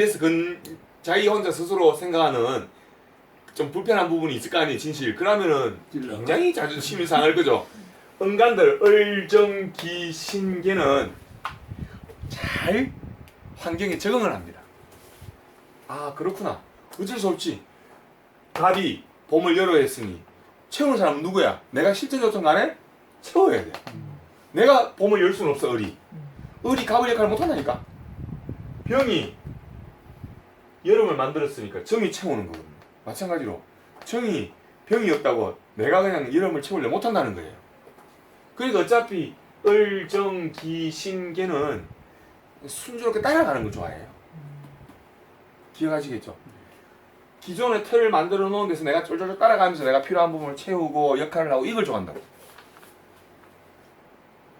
그래서 자기 혼자 스스로 생각하는 좀 불편한 부분이 있을 거 아니에요, 진실. 그러면은 굉장히 자존심이 상할 거죠. 응간들 을정기신계는 잘 환경에 적응을 합니다. 아, 그렇구나. 어쩔 수 없지. 갑이 봄을 여러 했으니 채우는 사람은 누구야? 내가 실전 요청 간에 채워야 돼. 내가 봄을 열 수는 없어. 을이 갑을 역할을 못한다니까. 병이 여름을 만들었으니까 정이 채우는 거거든요. 마찬가지로 정이 병이 없다고 내가 그냥 여름을 채우려 못한다는 거예요. 그러니까 어차피 을정기신계는 순조롭게 따라가는 걸 좋아해요. 기억하시겠죠? 기존의 틀을 만들어 놓은 데서 내가 쫄쫄쫄 따라가면서 내가 필요한 부분을 채우고 역할을 하고 이걸 좋아한다고.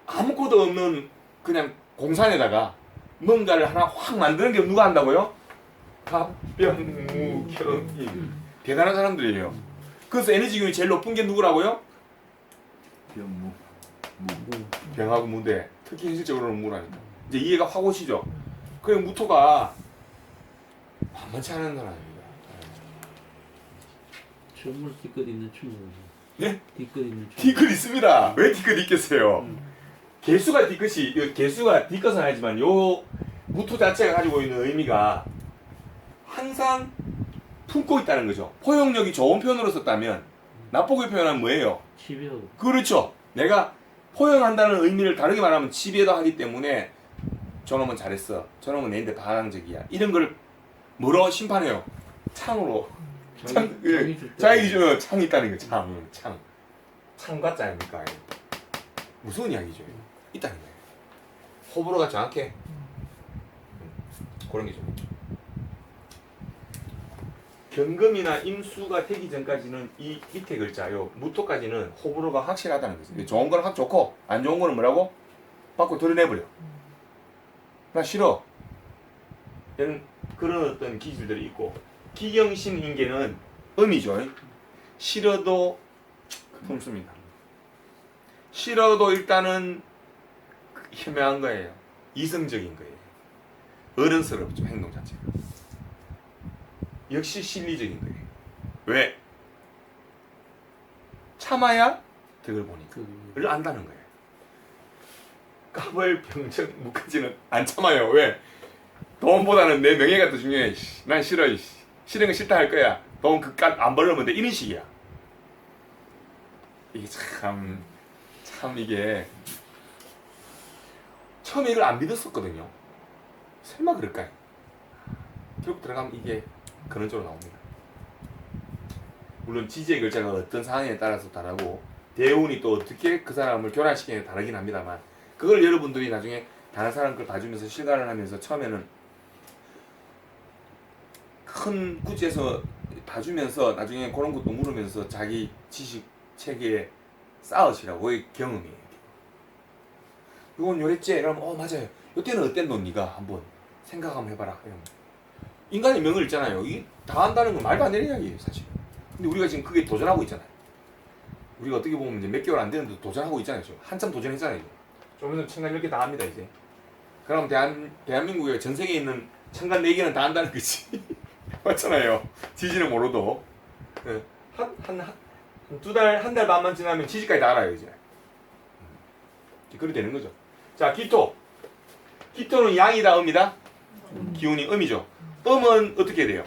아무것도 없는 그냥 공산에다가 뭔가를 하나 확 만드는 게 누가 한다고요? 갑병무경임. 대단한 사람들이에요. 그래서 에너지 기운이 제일 높은 게 누구라고요? 병하고 무대. 특히 현실적으로는 무라니까. 이제 이해가 확 오시죠? 그 무토가 만만치 않은 사람입니다. 정말 뒤끝 있는 친구예요. 예? 뒤끝 있는 친구. 뒤끝 있습니다. 왜 뒤끝 있겠어요? 개수가 뒤끝이, 개수가 뒤끝은 아니지만 요 무토 자체가 가지고 있는 의미가 항상 품고 있다는 거죠. 포용력이 좋은 표현으로 썼다면 나쁘게 표현하면 뭐예요? 집요하고. 그렇죠. 내가 포용한다는 의미를 다르게 말하면 지배도 하기 때문에 저놈은 잘했어. 저놈은 내한테 반항적이야. 이런 걸 뭐로 심판해요? 창으로. 자기 기준으로 창이 있다는 거예요. 창과 짱입니까? 무서운 이야기죠. 있다는 거예요. 호불호가 정확해. 그런 게 좀. 경금이나 임수가 되기 전까지는 이 밑에 글자요 무토까지는 호불호가 확실하다는 거죠. 좋은 거는 확 좋고 안 좋은 거는 뭐라고? 밖으로 드러내버려. 나 싫어. 이런 그런 어떤 기질들이 있고 기경신인계는 음이죠. 싫어도 품습니다. 싫어도 일단은 현명한 거예요. 이성적인 거예요. 어른스럽죠. 행동 자체가. 역시 실리적인 거예요. 왜? 참아야 덕을 보니까. 를 안다는 거예요. 갑을 병정 무까지는 안 참아요. 왜? 돈보다는 내 명예가 더 중요해. 난 싫어. 싫은 거 싫다 할 거야. 돈 그깟 안 벌려면 돼. 이런 식이야. 이게 참 이게 처음에 이걸 안 믿었었거든요. 설마 그럴까요? 결국 들어가면 이게 그런 쪽으로 나옵니다. 물론 지지의 글자가 어떤 상황에 따라서 다르고 대운이 또 어떻게 그 사람을 교란시키느냐에 다르긴 합니다만 그걸 여러분들이 나중에 다른 사람 걸 봐주면서 실감을 하면서 처음에는 큰 구체에서 봐주면서 나중에 그런 것도 물으면서 자기 지식 체계에 쌓으시라고. 그게 경험이에요. 이건 요랬지? 이러면 맞아요. 요때는 어땠노? 니가 한번 생각 한번 해봐라. 이러면. 인간의 명을 있잖아요. 이게 다 한다는 건 말도 안 되는 이야기예요, 사실. 근데 우리가 지금 그게 도전하고 있잖아요. 우리가 어떻게 보면 이제 몇 개월 안 되는데도 도전하고 있잖아요. 지금. 한참 도전했잖아요. 좀 있으면 천간 10개 다 합니다, 이제. 그럼 대한민국에 전 세계에 있는 천간 4개는 다 한다는 거지. 맞잖아요. 지지는 모르도. 한 달 반만 지나면 지지까지 다 알아요, 이제. 그렇게 되는 거죠. 자, 기토. 기토는 양이다, 음이다? 기운이 음이죠. 음은 어떻게 돼요?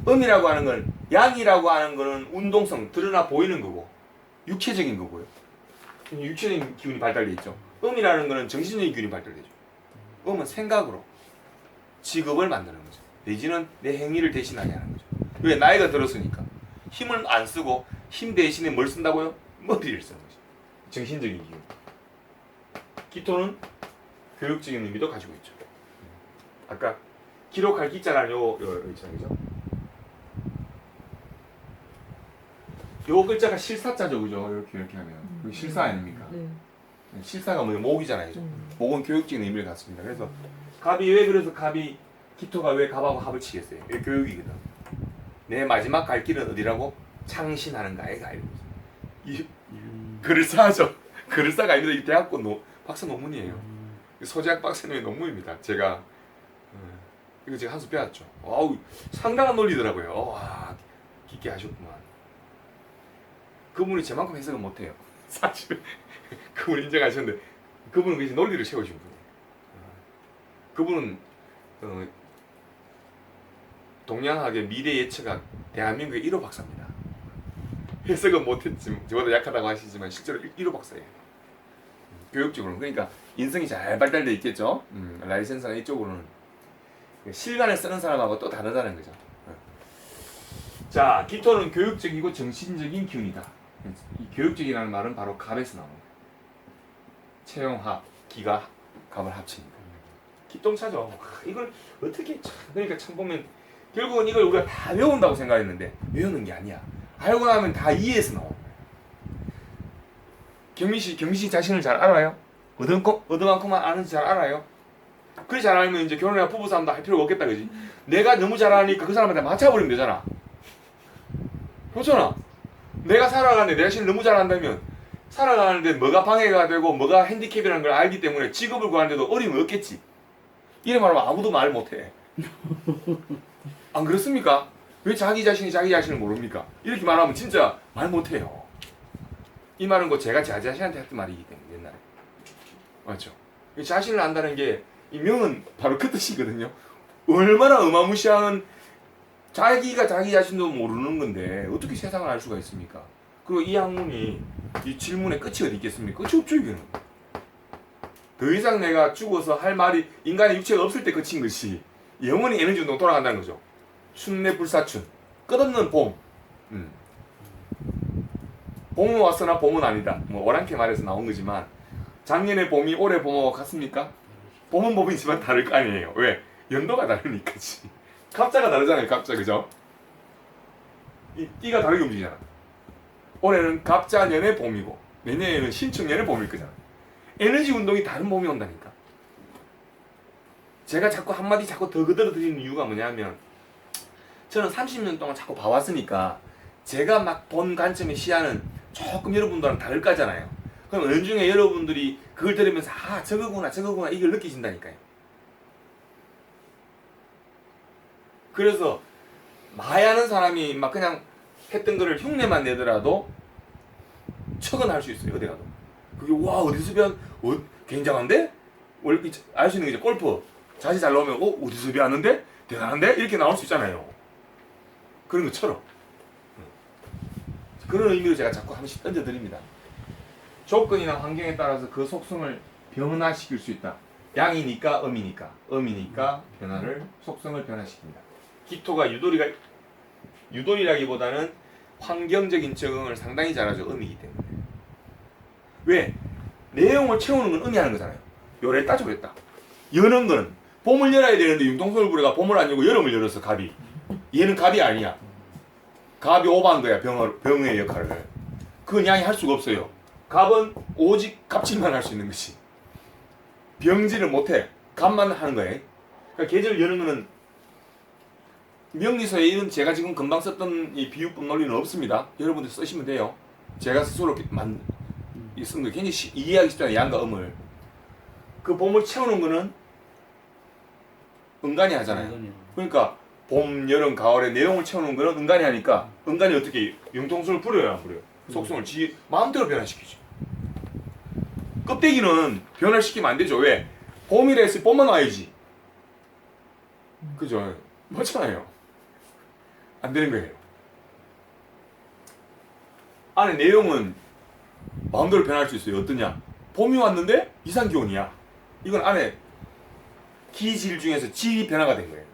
음이라고 하는 건, 양이라고 하는 거는 운동성, 드러나 보이는 거고, 육체적인 거고요. 육체적인 기운이 발달되어 있죠. 음이라는 거는 정신적인 기운이 발달되죠. 음은 생각으로 직업을 만드는 거죠. 내지는 내 행위를 대신하게 하는 거죠. 왜? 나이가 들었으니까. 힘을 안 쓰고 힘 대신에 뭘 쓴다고요? 머리를 쓰는 거죠. 정신적인 기운. 기토는 교육적인 의미도 가지고 있죠. 아까 기록할 기자라는 요 있잖아요. 그죠? 요 글자가 실사자죠. 그죠? 이렇게 하면. 그게 실사 아닙니까? 실사가 뭐예요? 목이잖아요. 그죠? 목은 교육적인 의미를 갖습니다. 그래서 갑이 왜 그래서 기토가 왜 갑하고 합을 치겠어요? 이게 교육이거든. 내 마지막 갈 길은 어디라고? 창신하는가에 가야 됩니다. 그럴싸하죠. 그럴싸가 아닙니다. 이 대학교 박사 논문이에요. 소재학 박사님의 논문입니다. 제가 이거 제가 한 수 빼왔죠. 아우 상당한 논리더라고요. 와 깊게 하셨구만. 그분이 제만큼 해석은 못해요. 사실 그분 인정하셨는데 그분은 그냥 논리를 채우신 분이에요. 그분은 동양학의 미래 예측학 대한민국의 1호 박사입니다. 해석은 못했지만 저보다 약하다고 하시지만 실제로 1호 박사예요. 교육적으로는. 그러니까 인성이 잘 발달돼 있겠죠. 라이센스나 이쪽으로는 실간을 쓰는 사람하고 또 다르다는 거죠. 자, 기토는 교육적이고 정신적인 기운이다. 이 교육적이라는 말은 바로 갑에서 나옵니다. 체용합, 기가 갑을 합칩니다. 기똥차죠. 이걸 어떻게 그러니까 참 보면 결국은 이걸 우리가 다 외운다고 생각했는데 외우는 게 아니야. 알고 나면 다 이해해서 나와. 경민씨 자신을 잘 알아요? 얻어만큼만 아는지 잘 알아요? 그래 잘 알면 이제 결혼해야 부부싸움도 할 필요가 없겠다, 그지? 내가 너무 잘 아니까 그 사람한테 맞춰버리면 되잖아. 그렇잖아. 내가 살아가는데 내 자신을 너무 잘 안다면 살아가는데 뭐가 방해가 되고 뭐가 핸디캡이라는 걸 알기 때문에 직업을 구하는데도 어려움이 없겠지. 이래 말하면 아무도 말 못해. 안 그렇습니까? 왜 자기 자신이 자기 자신을 모릅니까? 이렇게 말하면 진짜 말 못해요. 이 말은 제가 제 자신한테 했던 말이기 때문에 옛날에. 맞죠? 자신을 안다는 게 이 명은 바로 그 뜻이거든요. 얼마나 어마무시한 자기가 자기 자신도 모르는 건데 어떻게 세상을 알 수가 있습니까? 그리고 이 학문이 이 질문의 끝이 어디 있겠습니까? 끝이 없죠 이거는. 더 이상 내가 죽어서 할 말이 인간의 육체가 없을 때 끝인 것이 영원히 에너지 운동 돌아간다는 거죠. 춘내불사춘 끝없는 봄. 봄은 왔으나 봄은 아니다. 뭐 오랑캐 말에서 나온 거지만 작년의 봄이 올해 봄하고 같습니까? 봄은 봄이지만 다를 거 아니에요. 왜? 연도가 다르니까지. 갑자가 다르잖아요. 갑자 그죠? 이 띠가 다르게 움직이잖아. 올해는 갑자년의 봄이고 내년에는 신축년의 봄일 거잖아. 에너지 운동이 다른 봄이 온다니까. 제가 자꾸 한마디 자꾸 더 그대로 드리는 이유가 뭐냐면 저는 30년 동안 자꾸 봐왔으니까 제가 막 본 관점의 시야는 조금 여러분들랑 다를 거잖아요. 그럼 어느 중에 여러분들이 그걸 들으면서 아 저거구나 저거구나 이걸 느끼신다니까요. 그래서 많이 하는 사람이 막 그냥 했던 거를 흉내만 내더라도 척은 할 수 있어요. 어디 가도. 그게 와 어디서 굉장한데? 알 수 있는 게 이제 골프 자세 잘 나오면 어디서 배웠는데? 대단한데? 이렇게 나올 수 있잖아요. 그런 것처럼 그런 의미로 제가 자꾸 한 번씩 던져드립니다. 조건이나 환경에 따라서 그 속성을 변화시킬 수 있다. 양이니까 음이니까 변화를 속성을 변화시킵니다. 기토가 유돌이라기보다는 환경적인 적응을 상당히 잘하죠. 음이기 때문에. 왜? 내용을 채우는 건 음이 하는 거잖아요. 요랬다 저랬다. 여는 거는 봄을 열어야 되는데 융통솔 부레가 봄을 안 열고 여름을 열었어. 갑이. 얘는 갑이 아니야. 갑이 오버한 거야. 병의 역할을. 그건 양이 할 수가 없어요. 갑은 오직 갑질만 할 수 있는 것이. 병질을 못해. 갑만 하는 거예요. 그러니까 계절 여는 거는 명리서에 이런 제가 지금 금방 썼던 이 비유법 논리는 없습니다. 여러분들 쓰시면 돼요. 제가 스스로 쓴 거 굉장히 이해하기 쉽잖아요. 양과 음을. 그 봄을 채우는 거는 은간이 하잖아요. 그러니까 봄, 여름, 가을에 내용을 채우는 거는 은간이 하니까 은간이 어떻게 융통성을 부려요? 안 부려요? 속성을 지 마음대로 변화시키죠. 껍데기는 변화시키면 안 되죠. 왜? 봄이라 했을 때 봄만 와야지. 그죠? 맞잖아요. 안 되는 거예요. 안에 내용은 마음대로 변할 수 있어요. 어떠냐? 봄이 왔는데 이상기온이야. 이건 안에 기질 중에서 질이 변화가 된 거예요.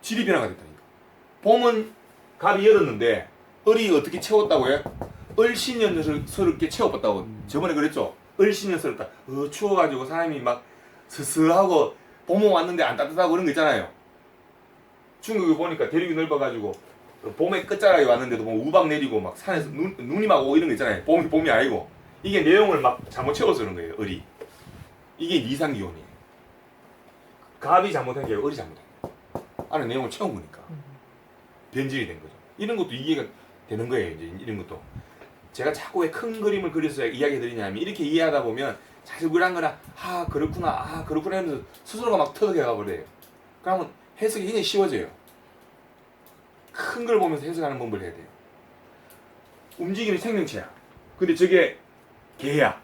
질이 변화가 됐다니까. 봄은 갑이 열었는데 을이 어떻게 채웠다고 해? 을신년스럽게 채워봤다고 저번에 그랬죠? 을신년스럽다. 추워가지고 사람이 막 스스하고 봄은 왔는데 안 따뜻하고 그런 거 있잖아요. 중국에 보니까 대륙이 넓어가지고 봄의 끝자락에 왔는데도 뭐 우박 내리고 막 산에서 눈이 막 오고 이런 거 있잖아요. 봄이 아니고 이게 내용을 막 잘못 채워서 그런 거예요. 을이. 이게 이상기온이에요. 갑이 잘못한 게 아니라 을이 잘못한 거예요. 안에 내용을 채운 거니까 변질이 된 거죠. 이런 것도 이해가 되는 거예요. 이제 이런 것도 제가 자꾸 왜 큰 그림을 그려서 이야기 드리냐면 이렇게 이해하다 보면 자세구리한 거나 그렇구나 그렇구나 하면서 스스로가 막 터득해 가버려요. 그러면 해석이 굉장히 쉬워져요. 큰 걸 보면서 해석하는 법을 해야 돼요. 움직이는 생명체야. 근데 저게 개야.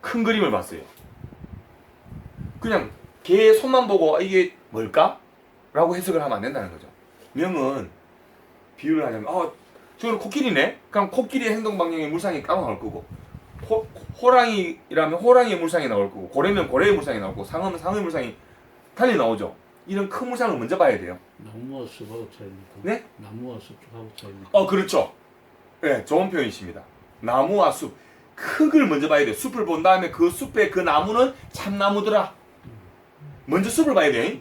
큰 그림을 봤어요. 그냥 개의 손만 보고 이게 뭘까? 라고 해석을 하면 안 된다는 거죠. 명은 비유를 하자면 저거는 코끼리네? 그럼 코끼리의 행동 방향의 물상이 따로 나올 거고 호랑이라면 호랑이의 물상이 나올 거고 고래면 고래의 물상이 나올 거고 상어면 상어의 물상이 달리 나오죠. 이런 큰 물상을 먼저 봐야 돼요. 나무와 숲하고 차이입니까? 네? 나무와 숲하고 차이입니까? 그렇죠. 네, 좋은 표현이십니다. 나무와 숲. 흙을 먼저 봐야 돼요. 숲을 본 다음에 그 숲에 그 나무는 참나무더라. 먼저 숲을 봐야 돼.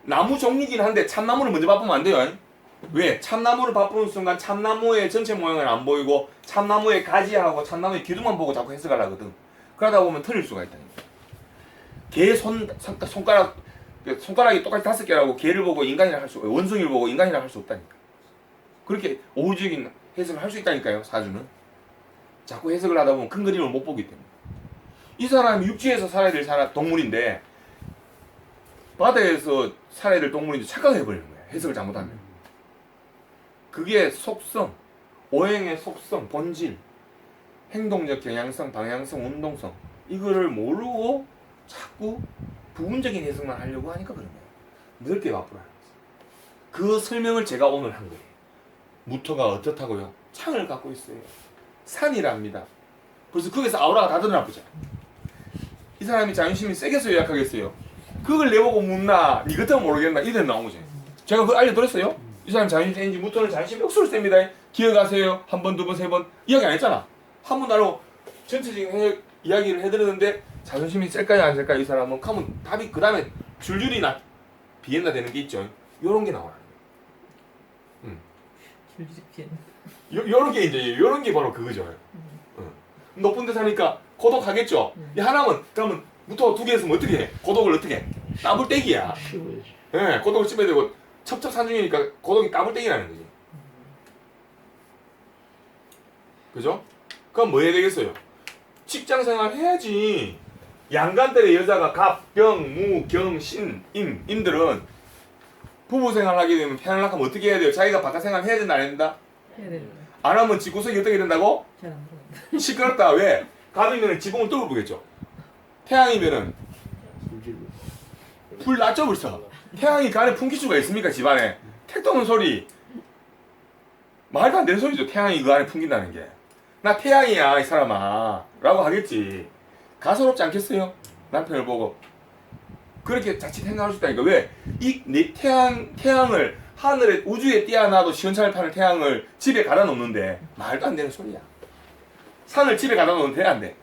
나무 종류긴 한데 참나무를 먼저 바꾸면 안 돼요. 왜? 참나무를 바꾸는 순간 참나무의 전체 모양을 안 보이고 참나무의 가지하고 참나무의 기둥만 보고 자꾸 해석을 하거든. 그러다 보면 틀릴 수가 있다니까. 개 손가락이 똑같이 5개라고 개를 보고 인간이라 할 수, 원숭이를 보고 인간이라 할 수 없다니까. 그렇게 오류적인 해석을 할 수 있다니까요, 사주는. 자꾸 해석을 하다 보면 큰 그림을 못 보기 때문에. 이 사람이 육지에서 살아야 될 동물인데 바다에서 살아야 될 동물인지 착각해버리는 거야, 해석을 잘못하면. 그게 속성, 오행의 속성, 본질, 행동력, 경향성, 방향성, 운동성 이거를 모르고 자꾸 부분적인 해석만 하려고 하니까 그런 거예요. 넓게 바꾸라는 거죠. 그 설명을 제가 오늘 한 거예요. 무토가 어떻다고요? 창을 갖고 있어요. 산이랍니다. 벌써 거기서 아우라가 다 드러나보자. 이 사람이 자존심이 세겠어요, 약하겠어요? 그걸 내보고 묻나, 니 같으면 모르겠나, 이래 나온 거지. 제가 그거 알려드렸어요? 이 사람 자존심 센지, 무토는 자존심이 억수로 셉니다. 기억하세요. 한 번, 두 번, 세 번. 이야기 안 했잖아. 한 번 나로 전체적인 이야기를 해드렸는데 자존심이 셀까요, 안 셀까요? 이 사람은 하면 답이 그 다음에 줄줄이 비엔나 되는 게 있죠. 요런 게 나오라는 거예요. 줄줄이 비엔. 요런 게 이제, 요런 게 바로 그거죠. 높은 데 사니까 고독하겠죠? 이 하나면, 그러면 무토가 2개 있으면 어떻게 해? 고독을 어떻게 해? 따블떼기야. 쉬워야지. 예, 고독을 씹어야 되고, 첩첩산중이니까 고독이 따블떼기라는 거지. 그죠? 그럼 뭐 해야 되겠어요? 직장생활 해야지. 양간들의 여자가 갑, 병, 무, 경, 신, 임들은 부부생활 하게 되면 편안하면 어떻게 해야 돼요? 자기가 바깥생활 해야 된다 안 해야 된다? 해야 되는 안 하면 집구석이 어떻게 된다고? 잘안 보인다. 시끄럽다. 왜? 갑이면 지붕을 뚫어보겠죠. 태양이면은 불 났죠 벌써. 태양이 그 안에 풍기수가 있습니까 집안에? 택도 없는 소리. 말도 안 되는 소리죠. 태양이 그 안에 풍긴다는 게. 나 태양이야 이 사람아 라고 하겠지. 가소롭지 않겠어요? 남편을 보고. 그렇게 자칫 생각할 수 있다니까. 왜? 내 태양을 하늘에 우주에 띄어놔도 시원찮을 파는 태양을 집에 가다 놓는데 말도 안 되는 소리야. 산을 집에 가다 놓으면 돼 안 돼?